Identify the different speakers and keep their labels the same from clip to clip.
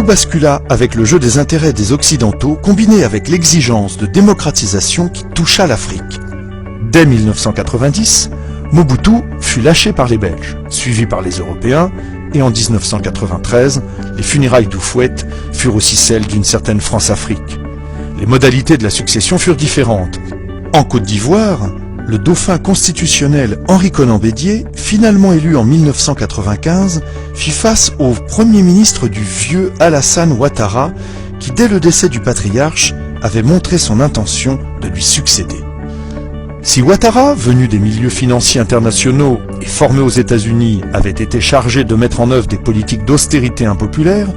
Speaker 1: bascula avec le jeu des intérêts des Occidentaux combiné avec l'exigence de démocratisation qui toucha l'Afrique. Dès 1990, Mobutu fut lâché par les Belges, suivi par les Européens, et en 1993, les funérailles d'Houphouët furent aussi celles d'une certaine France-Afrique. Les modalités de la succession furent différentes. En Côte d'Ivoire, le dauphin constitutionnel Henri Konan Bédié, finalement élu en 1995, fit face au premier ministre du vieux Alassane Ouattara, qui dès le décès du patriarche avait montré son intention de lui succéder. Si Ouattara, venu des milieux financiers internationaux et formé aux États-Unis, avait été chargé de mettre en œuvre des politiques d'austérité impopulaires,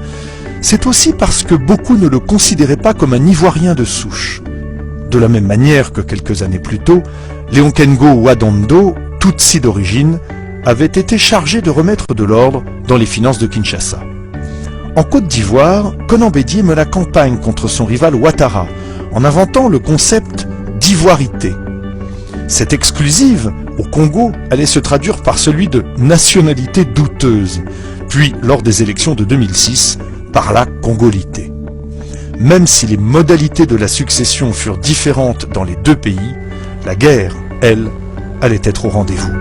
Speaker 1: c'est aussi parce que beaucoup ne le considéraient pas comme un Ivoirien de souche. De la même manière que quelques années plus tôt, Léon Kengo Ouaddondo, Tutsi d'origine, avait été chargé de remettre de l'ordre dans les finances de Kinshasa. En Côte d'Ivoire, Konan Bédié mena campagne contre son rival Ouattara, en inventant le concept d'ivoirité. Cette exclusive, au Congo, allait se traduire par celui de nationalité douteuse, puis, lors des élections de 2006, par la congolité. Même si les modalités de la succession furent différentes dans les deux pays, la guerre, elle, allait être au rendez-vous.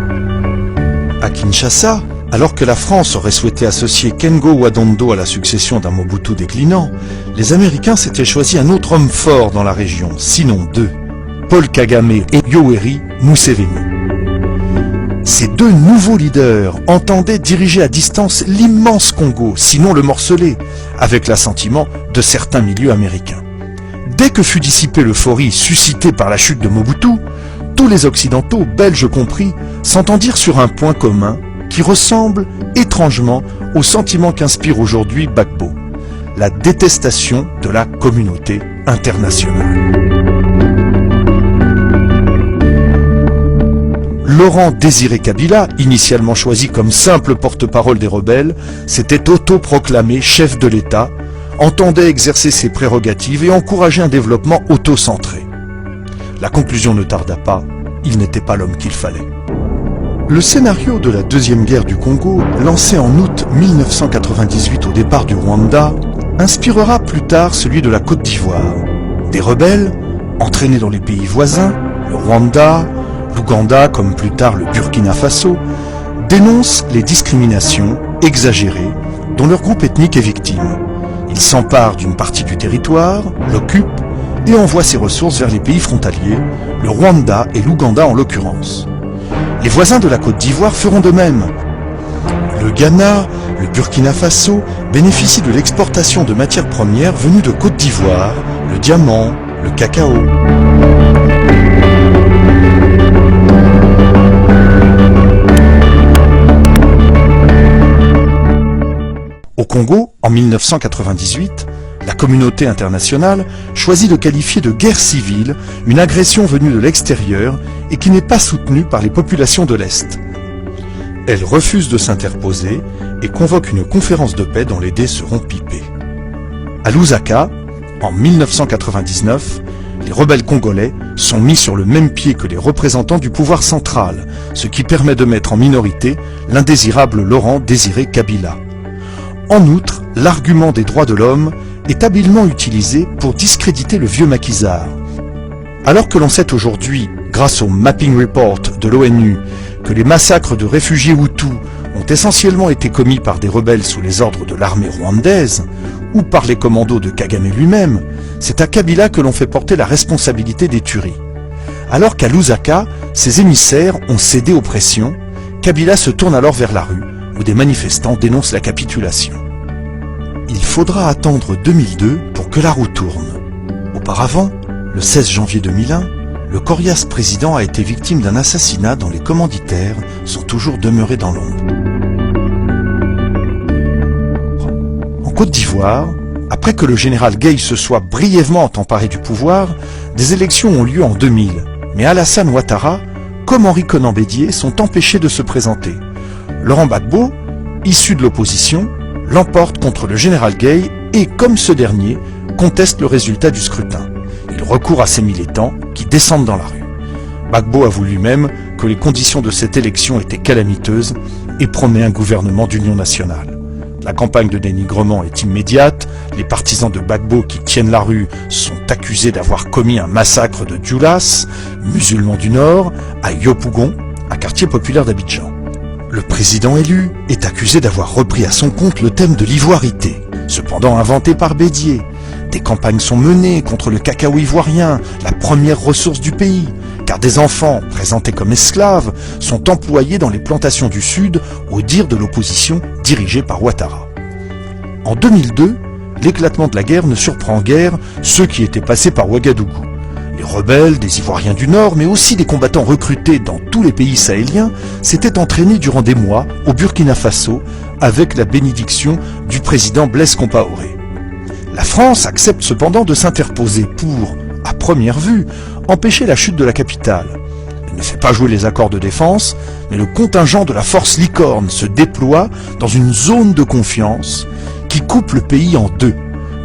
Speaker 1: À Kinshasa, alors que la France aurait souhaité associer Kengo Ouaddondo à la succession d'un Mobutu déclinant, les Américains s'étaient choisi un autre homme fort dans la région, sinon deux, Paul Kagame et Yoweri Museveni. Ces deux nouveaux leaders entendaient diriger à distance l'immense Congo, sinon le morceler, avec l'assentiment de certains milieux américains. Dès que fut dissipée l'euphorie suscitée par la chute de Mobutu, tous les Occidentaux, Belges compris, s'entendirent sur un point commun qui ressemble étrangement au sentiment qu'inspire aujourd'hui Gbagbo, la détestation de la communauté internationale. Laurent Désiré Kabila, initialement choisi comme simple porte-parole des rebelles, s'était autoproclamé chef de l'État, entendait exercer ses prérogatives et encourager un développement auto-centré. La conclusion ne tarda pas, il n'était pas l'homme qu'il fallait. Le scénario de la Deuxième Guerre du Congo, lancé en août 1998 au départ du Rwanda, inspirera plus tard celui de la Côte d'Ivoire. Des rebelles, entraînés dans les pays voisins, le Rwanda, l'Ouganda comme plus tard le Burkina Faso, dénoncent les discriminations exagérées dont leur groupe ethnique est victime. Ils s'emparent d'une partie du territoire, l'occupent et envoient ses ressources vers les pays frontaliers, le Rwanda et l'Ouganda en l'occurrence. Les voisins de la Côte d'Ivoire feront de même. Le Ghana, le Burkina Faso bénéficient de l'exportation de matières premières venues de Côte d'Ivoire, le diamant, le cacao. Au Congo, en 1998, la communauté internationale choisit de qualifier de guerre civile une agression venue de l'extérieur et qui n'est pas soutenue par les populations de l'Est. Elle refuse de s'interposer et convoque une conférence de paix dont les dés seront pipés. À Lusaka, en 1999, les rebelles congolais sont mis sur le même pied que les représentants du pouvoir central, ce qui permet de mettre en minorité l'indésirable Laurent Désiré Kabila. En outre, l'argument des droits de l'homme est habilement utilisé pour discréditer le vieux maquisard. Alors que l'on sait aujourd'hui, grâce au Mapping Report de l'ONU, que les massacres de réfugiés Hutus ont essentiellement été commis par des rebelles sous les ordres de l'armée rwandaise ou par les commandos de Kagame lui-même, c'est à Kabila que l'on fait porter la responsabilité des tueries. Alors qu'à Lusaka, ses émissaires ont cédé aux pressions, Kabila se tourne alors vers la rue, où des manifestants dénoncent la capitulation. Il faudra attendre 2002 pour que la roue tourne. Auparavant, le 16 janvier 2001, le coriace président a été victime d'un assassinat dont les commanditaires sont toujours demeurés dans l'ombre. En Côte d'Ivoire, après que le général Gueye se soit brièvement emparé du pouvoir, des élections ont lieu en 2000, mais Alassane Ouattara, comme Henri Konan Bédié, sont empêchés de se présenter. Laurent Gbagbo, issu de l'opposition, l'emporte contre le général Gueye et, comme ce dernier, conteste le résultat du scrutin. Il recourt à ses militants qui descendent dans la rue. Gbagbo avoue lui-même que les conditions de cette élection étaient calamiteuses et promet un gouvernement d'union nationale. La campagne de dénigrement est immédiate, Les partisans de Gbagbo qui tiennent la rue sont accusés d'avoir commis un massacre de Djulas, musulmans du Nord, à Yopougon, un quartier populaire d'Abidjan. Le président élu est accusé d'avoir repris à son compte le thème de l'ivoirité, cependant inventé par Bédier. Des campagnes sont menées contre le cacao ivoirien, la première ressource du pays, car des enfants, présentés comme esclaves, sont employés dans les plantations du Sud au dire de l'opposition dirigée par Ouattara. En 2002, l'éclatement de la guerre ne surprend guère ceux qui étaient passés par Ouagadougou. Les rebelles, des Ivoiriens du Nord, mais aussi des combattants recrutés dans tous les pays sahéliens, s'étaient entraînés durant des mois au Burkina Faso avec la bénédiction du président Blaise Compaoré. La France accepte cependant de s'interposer pour, à première vue, empêcher la chute de la capitale. Elle ne fait pas jouer les accords de défense, mais le contingent de la force Licorne se déploie dans une zone de confiance qui coupe le pays en deux,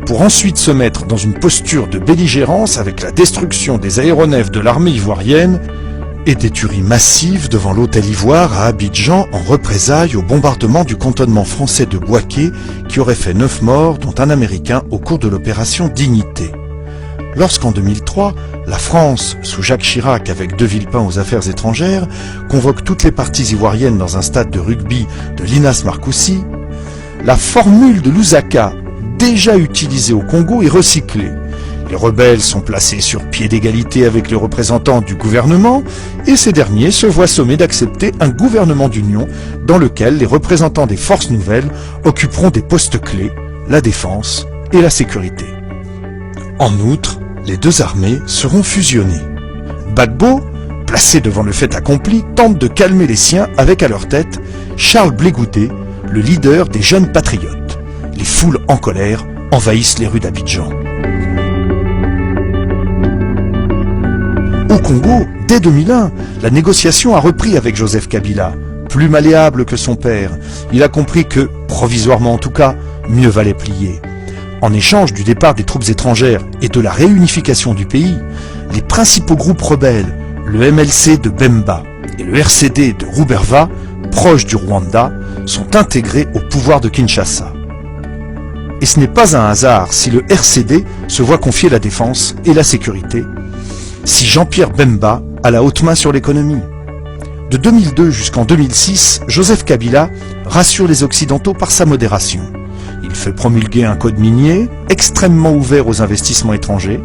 Speaker 1: pour ensuite se mettre dans une posture de belligérance avec la destruction des aéronefs de l'armée ivoirienne et des tueries massives devant l'hôtel Ivoire à Abidjan en représailles au bombardement du cantonnement français de Bouaké qui aurait fait 9 morts, dont un Américain au cours de l'opération Dignité. Lorsqu'en 2003, la France, sous Jacques Chirac avec De Villepin aux affaires étrangères, convoque toutes les parties ivoiriennes dans un stade de rugby de l'Inas Marcoussis, la formule de Lusaka, déjà utilisée au Congo, est recyclée. Les rebelles sont placés sur pied d'égalité avec les représentants du gouvernement et ces derniers se voient sommés d'accepter un gouvernement d'union dans lequel les représentants des forces nouvelles occuperont des postes clés, la défense et la sécurité. En outre, les deux armées seront fusionnées. Gbagbo, placé devant le fait accompli, tente de calmer les siens avec à leur tête Charles Blé Goudé, le leader des jeunes patriotes. Les foules en colère envahissent les rues d'Abidjan. Au Congo, dès 2001, la négociation a repris avec Joseph Kabila. Plus malléable que son père, il a compris que, provisoirement en tout cas, mieux valait plier. En échange du départ des troupes étrangères et de la réunification du pays, les principaux groupes rebelles, le MLC de Bemba et le RCD de Ruberva, proches du Rwanda, sont intégrés au pouvoir de Kinshasa. Et ce n'est pas un hasard si le RCD se voit confier la défense et la sécurité, si Jean-Pierre Bemba a la haute main sur l'économie. De 2002 jusqu'en 2006, Joseph Kabila rassure les Occidentaux par sa modération. Il fait promulguer un code minier extrêmement ouvert aux investissements étrangers,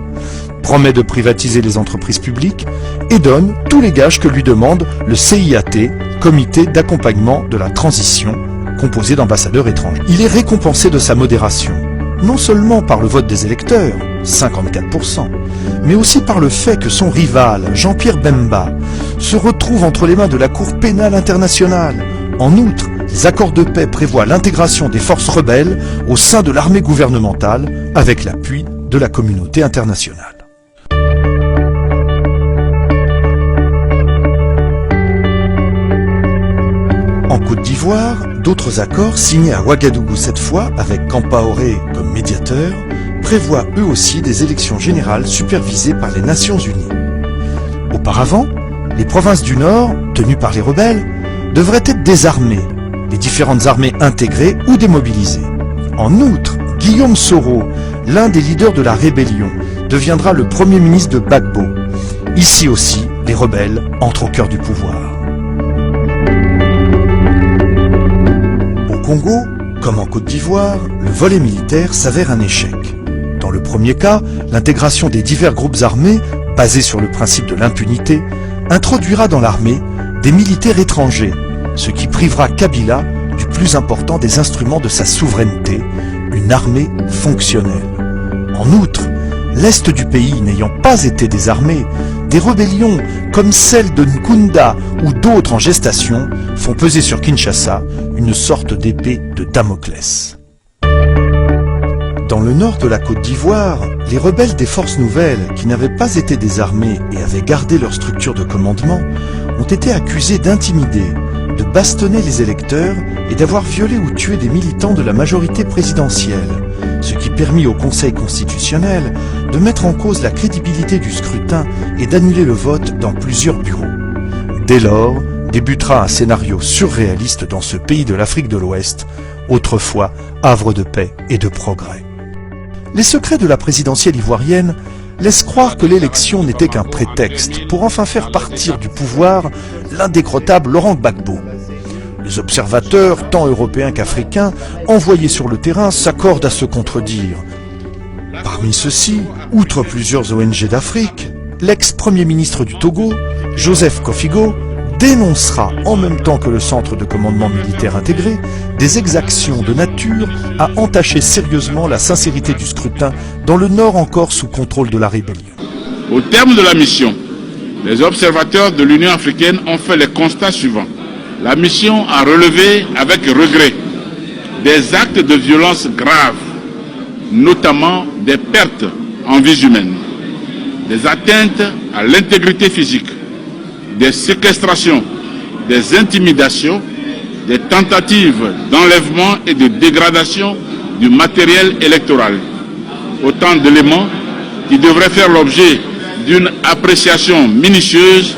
Speaker 1: promet de privatiser les entreprises publiques et donne tous les gages que lui demande le CIAT, Comité d'accompagnement de la transition, composé d'ambassadeurs étrangers. Il est récompensé de sa modération, non seulement par le vote des électeurs, 54%, mais aussi par le fait que son rival, Jean-Pierre Bemba, se retrouve entre les mains de la Cour pénale internationale. En outre, les accords de paix prévoient l'intégration des forces rebelles au sein de l'armée gouvernementale avec l'appui de la communauté internationale. En Côte d'Ivoire, d'autres accords signés à Ouagadougou cette fois, avec Compaoré comme médiateur, prévoient eux aussi des élections générales supervisées par les Nations Unies. Auparavant, les provinces du Nord, tenues par les rebelles, devraient être désarmées, les différentes armées intégrées ou démobilisées. En outre, Guillaume Soro, l'un des leaders de la rébellion, deviendra le premier ministre de Gbagbo. Ici aussi, les rebelles entrent au cœur du pouvoir. Au Congo, comme en Côte d'Ivoire, le volet militaire s'avère un échec. Dans le premier cas, l'intégration des divers groupes armés, basés sur le principe de l'impunité, introduira dans l'armée des militaires étrangers, ce qui privera Kabila du plus important des instruments de sa souveraineté, une armée fonctionnelle. En outre, l'Est du pays n'ayant pas été désarmé, des rébellions comme celle de Nkunda ou d'autres en gestation font peser sur Kinshasa une sorte d'épée de Damoclès. Dans le nord de la Côte d'Ivoire, les rebelles des forces nouvelles, qui n'avaient pas été désarmés et avaient gardé leur structure de commandement, ont été accusés d'intimider, de bastonner les électeurs et d'avoir violé ou tué des militants de la majorité présidentielle, ce qui permit au Conseil constitutionnel de mettre en cause la crédibilité du scrutin et d'annuler le vote dans plusieurs bureaux. Dès lors, débutera un scénario surréaliste dans ce pays de l'Afrique de l'Ouest, autrefois havre de paix et de progrès. Les secrets de la présidentielle ivoirienne laissent croire que l'élection n'était qu'un prétexte pour enfin faire partir du pouvoir l'indécrottable Laurent Gbagbo. Les observateurs, tant européens qu'africains, envoyés sur le terrain s'accordent à se contredire. Parmi ceux-ci, outre plusieurs ONG d'Afrique, l'ex-premier ministre du Togo, Joseph Kofigo, dénoncera en même temps que le centre de commandement militaire intégré des exactions de nature à entacher sérieusement la sincérité du scrutin dans le nord encore sous contrôle de la rébellion.
Speaker 2: Au terme de la mission, les observateurs de l'Union africaine ont fait les constats suivants. La mission a relevé avec regret des actes de violence graves, notamment des pertes en vies humaines, des atteintes à l'intégrité physique, des séquestrations, des intimidations, des tentatives d'enlèvement et de dégradation du matériel électoral. Autant d'éléments qui devraient faire l'objet d'une appréciation minutieuse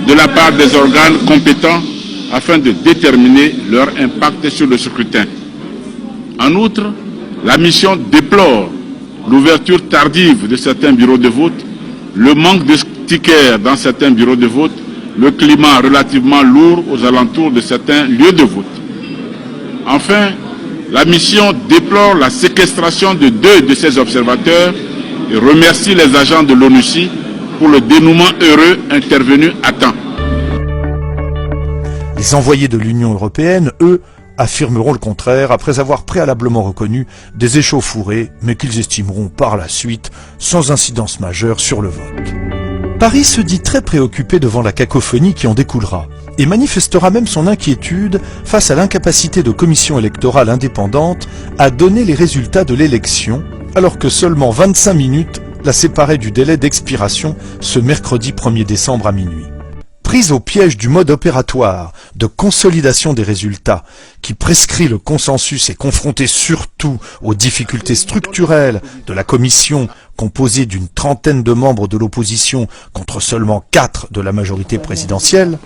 Speaker 2: de la part des organes compétents afin de déterminer leur impact sur le scrutin. En outre, la mission déplore l'ouverture tardive de certains bureaux de vote, le manque de tickets dans certains bureaux de vote, le climat relativement lourd aux alentours de certains lieux de vote. Enfin, la mission déplore la séquestration de 2 de ses observateurs et remercie les agents de l'ONUCI pour le dénouement heureux intervenu à temps.
Speaker 1: Les envoyés de l'Union européenne, eux, affirmeront le contraire après avoir préalablement reconnu des échauffourées, mais qu'ils estimeront par la suite sans incidence majeure sur le vote. Paris se dit très préoccupé devant la cacophonie qui en découlera et manifestera même son inquiétude face à l'incapacité de commissions électorales indépendantes à donner les résultats de l'élection, alors que seulement 25 minutes la séparaient du délai d'expiration ce mercredi 1er décembre à minuit. Prise au piège du mode opératoire de consolidation des résultats qui prescrit le consensus et confrontée surtout aux difficultés structurelles de la commission composée d'une trentaine de membres de l'opposition contre seulement 4 de la majorité présidentielle,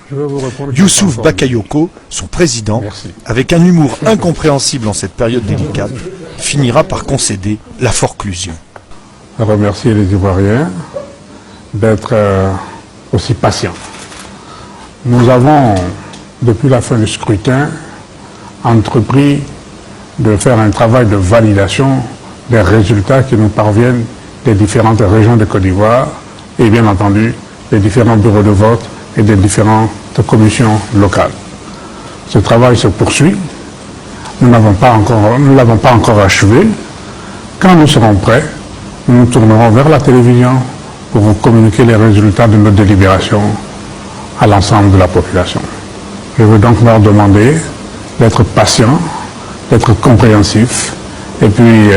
Speaker 1: Youssouf Bakayoko, son président, avec un humour incompréhensible en cette période délicate, finira par concéder la forclusion.
Speaker 3: Je remercie les Ivoiriens d'être aussi patients. Nous avons, depuis la fin du scrutin, entrepris de faire un travail de validation des résultats qui nous parviennent des différentes régions de Côte d'Ivoire et bien entendu des différents bureaux de vote et des différentes commissions locales. Ce travail se poursuit. Nous ne l'avons pas encore achevé. Quand nous serons prêts, nous nous tournerons vers la télévision pour vous communiquer les résultats de notre délibération à l'ensemble de la population. Je veux donc leur demander d'être patients, d'être compréhensifs et puis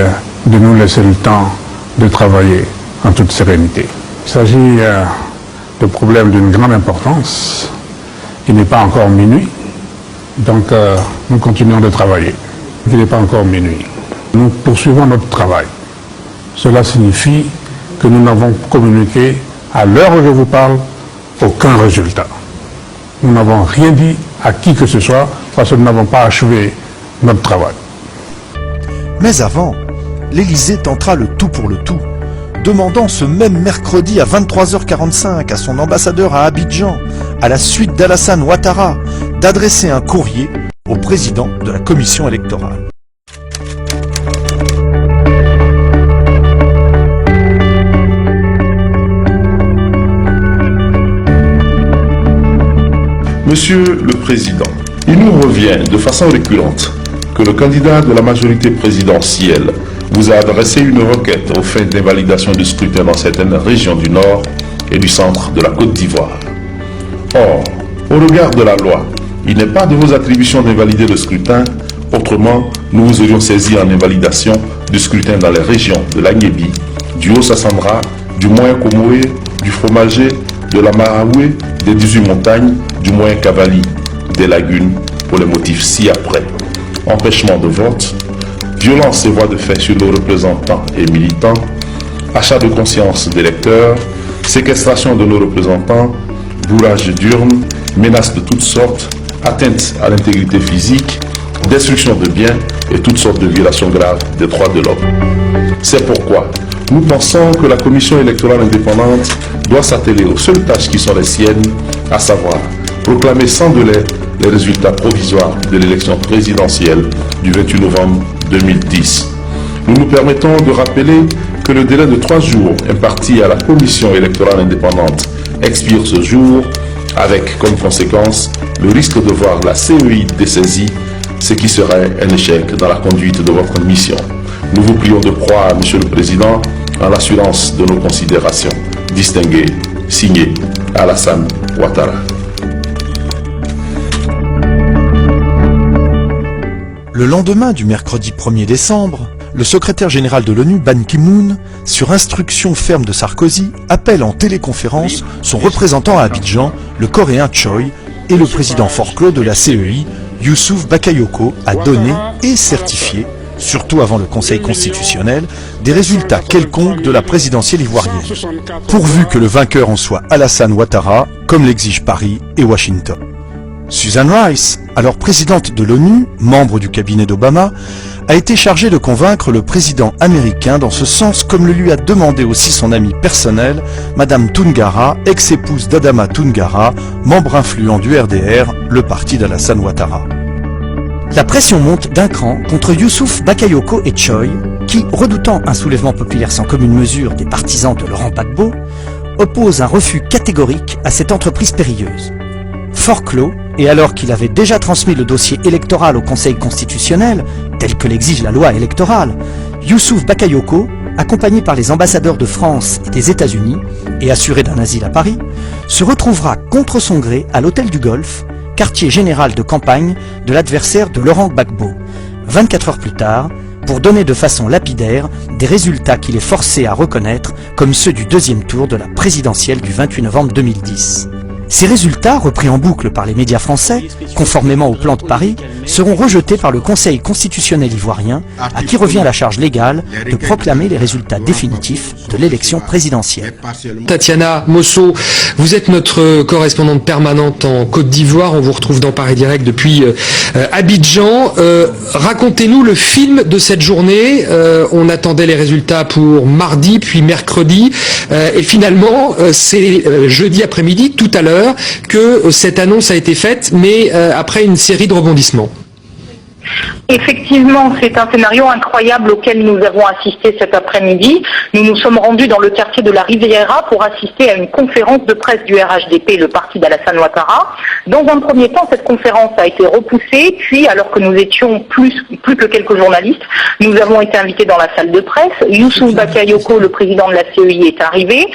Speaker 3: de nous laisser le temps de travailler en toute sérénité. Il s'agit de problèmes d'une grande importance. Il n'est pas encore minuit, donc nous continuons de travailler. Il n'est pas encore minuit. Nous poursuivons notre travail. Cela signifie que nous n'avons communiqué, à l'heure où je vous parle, aucun résultat. Nous n'avons rien dit à qui que ce soit parce que nous n'avons pas achevé notre travail.
Speaker 1: Mais avant, l'Élysée tentera le tout pour le tout, demandant ce même mercredi à 23h45 à son ambassadeur à Abidjan, à la suite d'Alassane Ouattara, d'adresser un courrier au président de la commission électorale.
Speaker 4: Monsieur le Président, il nous revient de façon récurrente que le candidat de la majorité présidentielle vous a adressé une requête aux fins d'invalidation du scrutin dans certaines régions du Nord et du centre de la Côte d'Ivoire. Or, au regard de la loi, il n'est pas de vos attributions d'invalider le scrutin, autrement nous vous aurions saisi en invalidation du scrutin dans les régions de l'Agnébi, du Haut-Sassandra, du Moyen-Comoé, du Fromager, de la Maraoué, des 18 montagnes, du Moyen-Cavali, des lagunes, pour les motifs ci-après. Empêchement de vote, violence et voies de fait sur nos représentants et militants, achat de conscience d'électeurs, séquestration de nos représentants, bourrage d'urnes, menaces de toutes sortes, atteinte à l'intégrité physique, destruction de biens et toutes sortes de violations graves des droits de l'homme. C'est pourquoi nous pensons que la Commission électorale indépendante doit s'atteler aux seules tâches qui sont les siennes, à savoir proclamer sans délai les résultats provisoires de l'élection présidentielle du 28 novembre 2010. Nous nous permettons de rappeler que le délai de 3 jours imparti à la Commission électorale indépendante expire ce jour, avec comme conséquence le risque de voir la CEI dessaisie, ce qui serait un échec dans la conduite de votre mission. Nous vous prions de croire, Monsieur le Président, en l'assurance de nos considérations. Distingué, signé Alassane Ouattara.
Speaker 1: Le lendemain du mercredi 1er décembre, le secrétaire général de l'ONU, Ban Ki-moon, sur instruction ferme de Sarkozy, appelle en téléconférence son représentant à Abidjan, le Coréen Choi, et le président Faure-Claude de la CEI, Youssouf Bakayoko, à donner et certifier, surtout avant le Conseil constitutionnel, des résultats quelconques de la présidentielle ivoirienne, pourvu que le vainqueur en soit Alassane Ouattara, comme l'exigent Paris et Washington. Susan Rice, alors présidente de l'ONU, membre du cabinet d'Obama, a été chargée de convaincre le président américain dans ce sens, comme le lui a demandé aussi son amie personnelle, Madame Toungara, ex-épouse d'Adama Toungara, membre influent du RDR, le parti d'Alassane Ouattara. La pression monte d'un cran contre Youssouf Bakayoko et Choi, qui, redoutant un soulèvement populaire sans commune mesure des partisans de Laurent Gbagbo, opposent un refus catégorique à cette entreprise périlleuse. Faure-Claude, et alors qu'il avait déjà transmis le dossier électoral au Conseil constitutionnel, tel que l'exige la loi électorale, Youssouf Bakayoko, accompagné par les ambassadeurs de France et des États-Unis, et assuré d'un asile à Paris, se retrouvera contre son gré à l'Hôtel du Golfe, quartier général de campagne de l'adversaire de Laurent Gbagbo, 24 heures plus tard, pour donner de façon lapidaire des résultats qu'il est forcé à reconnaître comme ceux du deuxième tour de la présidentielle du 28 novembre 2010. Ces résultats, repris en boucle par les médias français, conformément au plan de Paris, seront rejetés par le Conseil constitutionnel ivoirien, à qui revient la charge légale de proclamer les résultats définitifs de l'élection présidentielle.
Speaker 5: Tatiana Mosso, vous êtes notre correspondante permanente en Côte d'Ivoire, on vous retrouve dans Paris Direct depuis Abidjan. Racontez-nous le film de cette journée. On attendait les résultats pour mardi, puis mercredi, et finalement, c'est jeudi après-midi, tout à l'heure, que cette annonce a été faite, mais après une série de rebondissements.
Speaker 6: Effectivement, c'est un scénario incroyable auquel nous avons assisté cet après-midi. Nous nous sommes rendus dans le quartier de la Riviera pour assister à une conférence de presse du RHDP, le parti d'Alassane Ouattara. Dans un premier temps, cette conférence a été repoussée, puis alors que nous étions plus que quelques journalistes, nous avons été invités dans la salle de presse. Youssouf Bakayoko, le président de la CEI, est arrivé,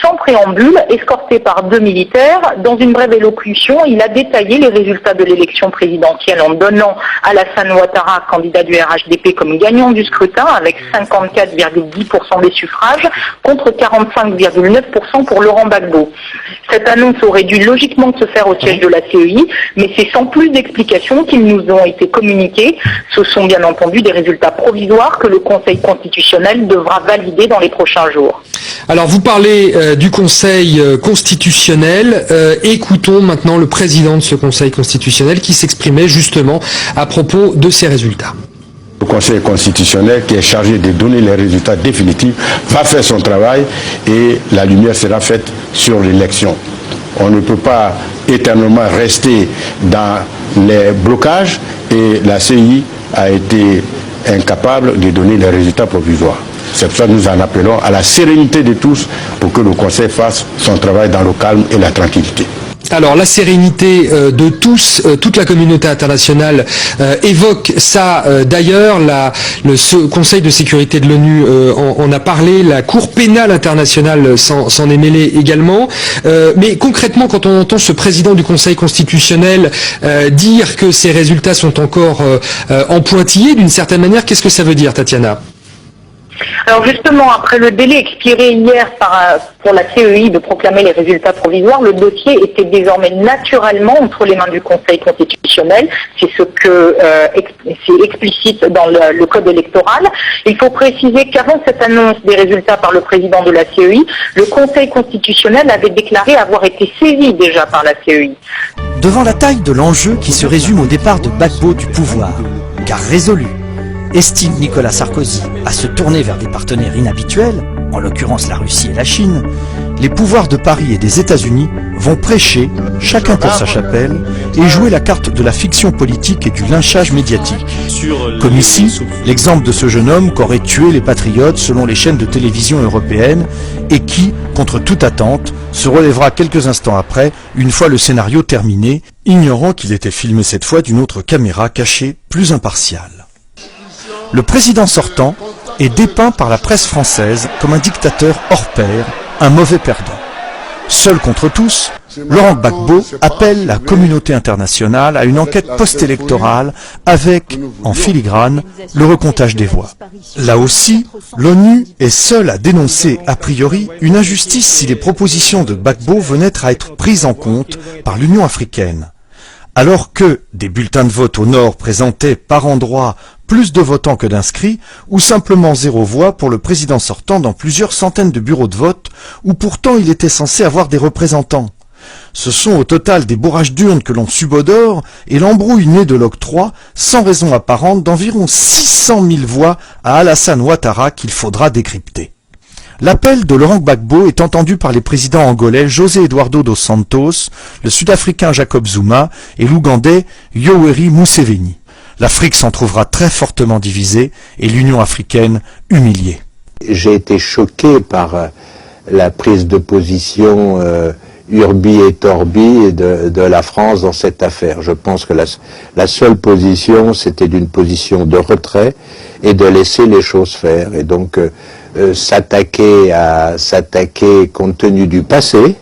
Speaker 6: sans préambule, escorté par 2 militaires. Dans une brève élocution, il a détaillé les résultats de l'élection présidentielle en donnant Alassane Ouattara, candidat du RHDP, comme gagnant du scrutin avec 54,10% des suffrages contre 45,9% pour Laurent Gbagbo. Cette annonce aurait dû logiquement se faire au siège de la CEI, mais c'est sans plus d'explications qu'ils nous ont été communiqués. Ce sont bien entendu des résultats provisoires que le Conseil constitutionnel devra valider dans les prochains jours.
Speaker 5: Alors vous parlez du Conseil constitutionnel. Écoutons maintenant le président de ce Conseil constitutionnel qui s'exprimait justement à propos de ces résultats.
Speaker 7: Le Conseil constitutionnel, qui est chargé de donner les résultats définitifs, va faire son travail et la lumière sera faite sur l'élection. On ne peut pas éternellement rester dans les blocages et la CEI a été incapable de donner les résultats provisoires. C'est pour ça que nous en appelons à la sérénité de tous pour que le Conseil fasse son travail dans le calme et la tranquillité.
Speaker 5: Alors la sérénité de tous, toute la communauté internationale évoque ça. D'ailleurs, le Conseil de sécurité de l'ONU en a parlé, la Cour pénale internationale s'en est mêlée également. Mais concrètement, quand on entend ce président du Conseil constitutionnel dire que ces résultats sont encore en pointillés d'une certaine manière, qu'est-ce que ça veut dire, Tatiana ?
Speaker 6: Alors justement, après le délai expiré hier pour la CEI de proclamer les résultats provisoires, le dossier était désormais naturellement entre les mains du Conseil constitutionnel. C'est ce que c'est explicite dans le code électoral. Il faut préciser qu'avant cette annonce des résultats par le président de la CEI, le Conseil constitutionnel avait déclaré avoir été saisi déjà par la CEI.
Speaker 8: Devant la taille de l'enjeu qui se résume au départ de Gbagbo du pouvoir, car résolu, estime Nicolas Sarkozy à se tourner vers des partenaires inhabituels, en l'occurrence la Russie et la Chine, les pouvoirs de Paris et des États-Unis vont prêcher, chacun pour sa chapelle, et jouer la carte de la fiction politique et du lynchage médiatique. Comme ici, l'exemple de ce jeune homme qu'aurait tué les patriotes selon les chaînes de télévision européennes et qui, contre toute attente, se relèvera quelques instants après, une fois le scénario terminé, ignorant qu'il était filmé cette fois d'une autre caméra cachée, plus impartiale. Le président sortant est dépeint par la presse française comme un dictateur hors pair, un mauvais perdant. Seul contre tous, Laurent Gbagbo appelle la communauté internationale à une enquête post-électorale avec, en filigrane, le recomptage des voix. Là aussi, l'ONU est seule à dénoncer, a priori, une injustice si les propositions de Gbagbo venaient à être prises en compte par l'Union africaine. Alors que des bulletins de vote au nord présentaient par endroits plus de votants que d'inscrits, ou simplement 0 voix pour le président sortant dans plusieurs centaines de bureaux de vote, où pourtant il était censé avoir des représentants. Ce sont au total des bourrages d'urnes que l'on subodore et l'embrouille née de l'octroi, sans raison apparente, d'environ 600 000 voix à Alassane Ouattara qu'il faudra décrypter. L'appel de Laurent Gbagbo est entendu par les présidents angolais José Eduardo dos Santos, le sud-africain Jacob Zuma et l'ougandais Yoweri Museveni. L'Afrique s'en trouvera très fortement divisée et l'Union africaine humiliée.
Speaker 9: J'ai été choqué par la prise de position urbi et torbi de la France dans cette affaire. Je pense que la seule position, c'était d'une position de retrait et de laisser les choses faire. Et donc s'attaquer compte tenu du passé,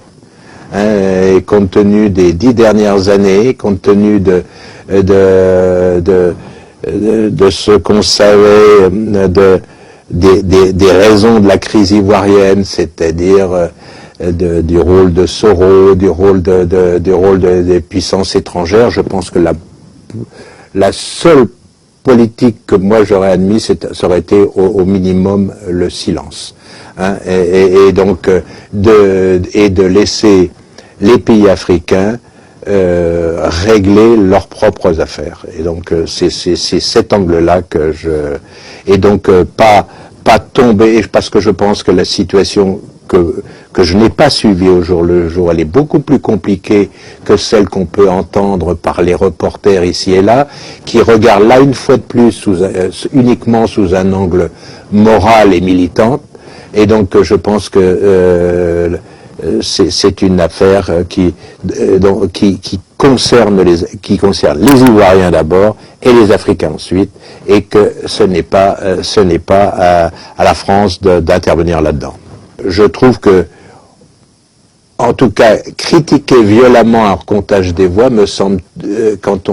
Speaker 9: et compte tenu des 10 dernières années, compte tenu de ce qu'on savait des raisons de la crise ivoirienne, c'est-à-dire du rôle de Soro, du rôle des puissances étrangères. Je pense que la seule politique que moi j'aurais admis, ça aurait été au minimum le silence, et donc de laisser les pays africains régler leurs propres affaires. Et donc c'est cet angle-là que et donc pas tomber, parce que je pense que la situation que je n'ai pas suivie au jour le jour, elle est beaucoup plus compliquée que celle qu'on peut entendre par les reporters ici et là, qui regardent là une fois de plus uniquement sous un angle moral et militant. Et donc je pense que c'est une affaire qui concerne les Ivoiriens d'abord et les Africains ensuite, et que ce n'est pas à la France d'intervenir là-dedans. Je trouve que, en tout cas, critiquer violemment un recomptage des voix me semble, quand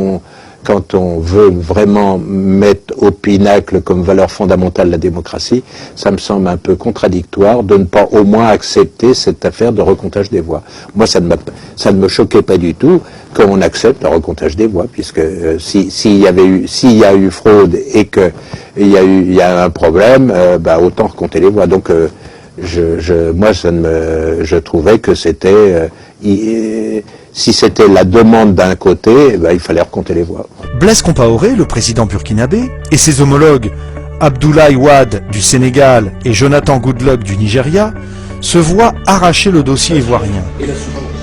Speaker 9: on veut vraiment mettre au pinacle comme valeur fondamentale la démocratie, ça me semble un peu contradictoire de ne pas au moins accepter cette affaire de recomptage des voix. Moi, ça ne me choquait pas du tout qu'on accepte le recomptage des voix, puisque s'il y a eu fraude et qu'il y a un problème, autant recompter les voix. Donc je trouvais que c'était si c'était la demande d'un côté, il fallait recompter les voix.
Speaker 1: Blaise Compaoré, le président burkinabé, et ses homologues Abdoulaye Wade du Sénégal et Jonathan Goodluck du Nigeria se voient arracher le dossier ivoirien.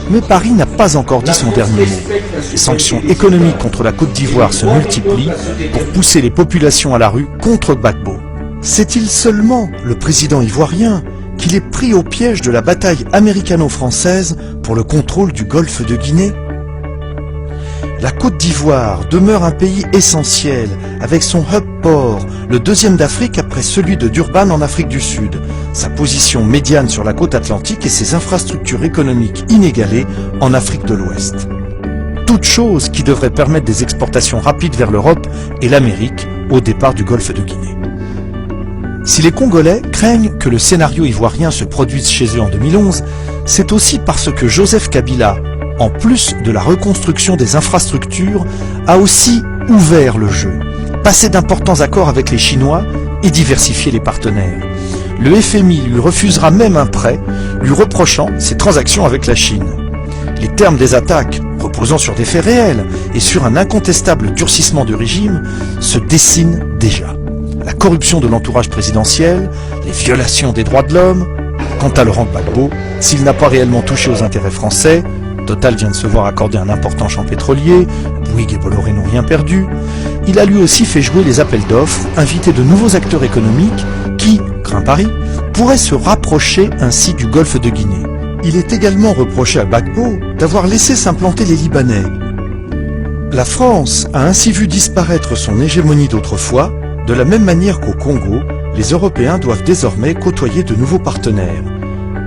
Speaker 1: Mais Paris n'a pas encore dit son dernier mot. Les sanctions économiques contre la Côte d'Ivoire se multiplient pour pousser les populations à la rue contre Gbagbo. C'est-il seulement le président ivoirien qu'il est pris au piège de la bataille américano-française pour le contrôle du golfe de Guinée? La Côte d'Ivoire demeure un pays essentiel, avec son hub port, le deuxième d'Afrique après celui de Durban en Afrique du Sud, sa position médiane sur la côte atlantique et ses infrastructures économiques inégalées en Afrique de l'Ouest. Toutes choses qui devraient permettre des exportations rapides vers l'Europe et l'Amérique au départ du golfe de Guinée. Si les Congolais craignent que le scénario ivoirien se produise chez eux en 2011, c'est aussi parce que Joseph Kabila, en plus de la reconstruction des infrastructures, a aussi ouvert le jeu, passé d'importants accords avec les Chinois et diversifié les partenaires. Le FMI lui refusera même un prêt, lui reprochant ses transactions avec la Chine. Les termes des attaques, reposant sur des faits réels et sur un incontestable durcissement du régime, se dessinent déjà. La corruption de l'entourage présidentiel, les violations des droits de l'homme. Quant à Laurent Gbagbo, s'il n'a pas réellement touché aux intérêts français, Total vient de se voir accorder un important champ pétrolier, Bouygues et Bolloré n'ont rien perdu, il a lui aussi fait jouer les appels d'offres, invité de nouveaux acteurs économiques qui, craint Paris, pourraient se rapprocher ainsi du golfe de Guinée. Il est également reproché à Gbagbo d'avoir laissé s'implanter les Libanais. La France a ainsi vu disparaître son hégémonie d'autrefois, de la même manière qu'au Congo, les Européens doivent désormais côtoyer de nouveaux partenaires.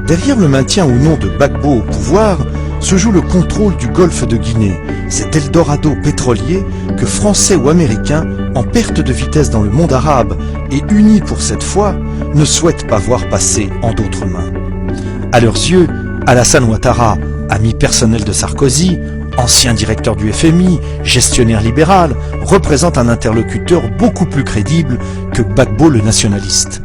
Speaker 1: Derrière le maintien ou non de Gbagbo au pouvoir, se joue le contrôle du golfe de Guinée, cet Eldorado pétrolier que Français ou Américains, en perte de vitesse dans le monde arabe et unis pour cette fois, ne souhaitent pas voir passer en d'autres mains. À leurs yeux, Alassane Ouattara, ami personnel de Sarkozy, ancien directeur du FMI, gestionnaire libéral, représente un interlocuteur beaucoup plus crédible que Gbagbo le nationaliste.